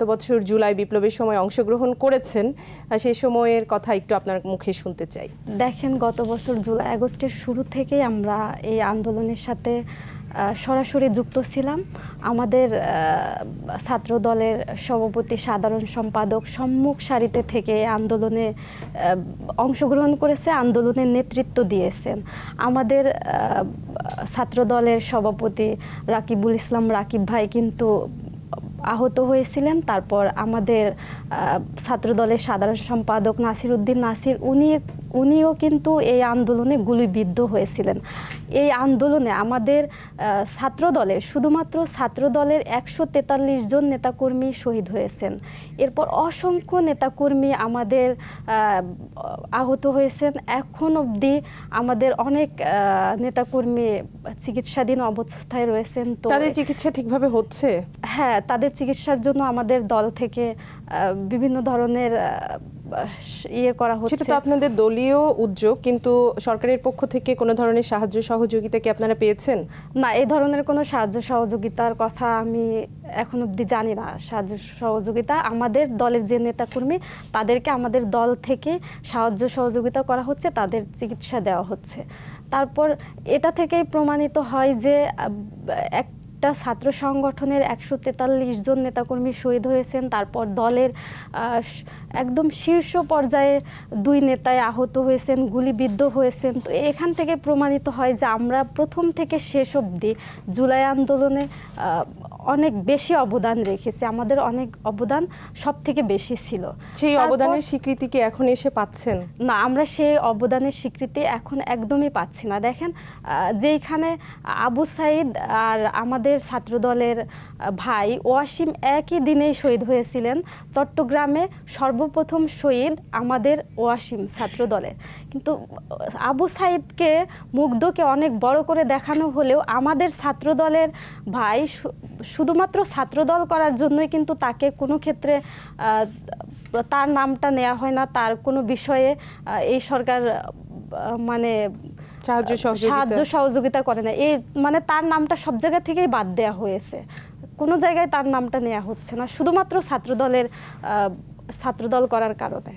গত বছর জুলাই বিপ্লবের সময় অংশগ্রহণ করেছেন, সেই সময়ের কথা একটু আপনার মুখে শুনতে চাই। দেখেন, গত বছর জুলাই আগস্টের শুরু থেকেই আমরা এই আন্দোলনের সাথে সরাসরি যুক্ত ছিলাম। আমাদের ছাত্র দলের সভাপতি, সাধারণ সম্পাদক সম্মুখ সারিতে থেকে আন্দোলনে অংশগ্রহণ করেছে, আন্দোলনের নেতৃত্ব দিয়েছেন। আমাদের ছাত্র দলের সভাপতি রাকিবুল ইসলাম রাকিব ভাই কিন্তু আহত হয়েছিলেন। তারপর আমাদের ছাত্র দলের সাধারণ সম্পাদক নাসির উদ্দিন নাসির উনিও কিন্তু এই আন্দোলনে গুলিবিদ্ধ হয়েছিলেন। এই আন্দোলনে আমাদের ছাত্র দলের, শুধুমাত্র ছাত্র দলের 143 জন নেতাকর্মী শহীদ হয়েছেন। এরপর অসংখ্য নেতাকর্মী আমাদের আহত হয়েছেন। এখন অবধি আমাদের অনেক নেতাকর্মী চিকিৎসাধীন অবস্থায় রয়েছেন। তো তাদের চিকিৎসা ঠিকভাবে হচ্ছে? হ্যাঁ, তাদের চিকিৎসার জন্য আমাদের দল থেকে বিভিন্ন ধরনের করা হচ্ছে। সেটা তো আপনাদের দলীয় উদ্যোগ, কিন্তু সরকারের পক্ষ থেকে কোনো ধরনের সাহায্য সহযোগিতা কি আপনারা পেয়েছেন? না, এই ধরনের কোনো সাহায্য সহযোগিতার কথা আমি এখন অবধি জানি না। সাহায্য সহযোগিতা আমাদের দলের যে নেতাকর্মী, তাদেরকে আমাদের দল থেকে সাহায্য সহযোগিতা করা হচ্ছে, তাদের চিকিৎসা দেওয়া হচ্ছে। তারপর এটা থেকেই প্রমাণিত হয় যে একটা ছাত্র সংগঠনের 143 জন নেতাকর্মী শহীদ হয়েছেন। তারপর দলের একদম শীর্ষ পর্যায়ে 2 নেতায় আহত হয়েছেন, গুলিবিদ্ধ হয়েছেন। তো এখান থেকে প্রমাণিত হয় যে আমরা প্রথম থেকে শেষ অবধি জুলাই আন্দোলনে অনেক বেশি অবদান রেখেছি। আমাদের অনেক অবদান সব থেকে বেশি ছিল। সেই অবদানের স্বীকৃতি কি এখন এসে পাচ্ছেন? না, আমরা সেই অবদানের স্বীকৃতি এখন একদমই পাচ্ছি না। দেখেন, যেইখানে আবু সাইদ আর আমাদের ছাত্রদলের ভাই ওয়াসিম একই দিনেই শহীদ হয়েছিলেন। চট্টগ্রামে সর্বপ্রথম শহীদ আমাদের ওয়াসিম ছাত্রদলের। কিন্তু আবু সাইদকে, মুগ্ধকে অনেক বড় করে দেখানো হলেও আমাদের ছাত্রদলের ভাই শুধুমাত্র ছাত্রদল করার জন্যই কিন্তু তাকে কোনো ক্ষেত্রে তার নামটা নেওয়া হয় না। তার কোনো বিষয়ে এই সরকার মানে সাহায্য সহযোগিতা করে না। এই মানে তার নামটা সব জায়গা থেকেই বাদ দেওয়া হয়েছে, কোনো জায়গায় তার নামটা নেওয়া হচ্ছে না, শুধুমাত্র ছাত্রদল করার কারণে।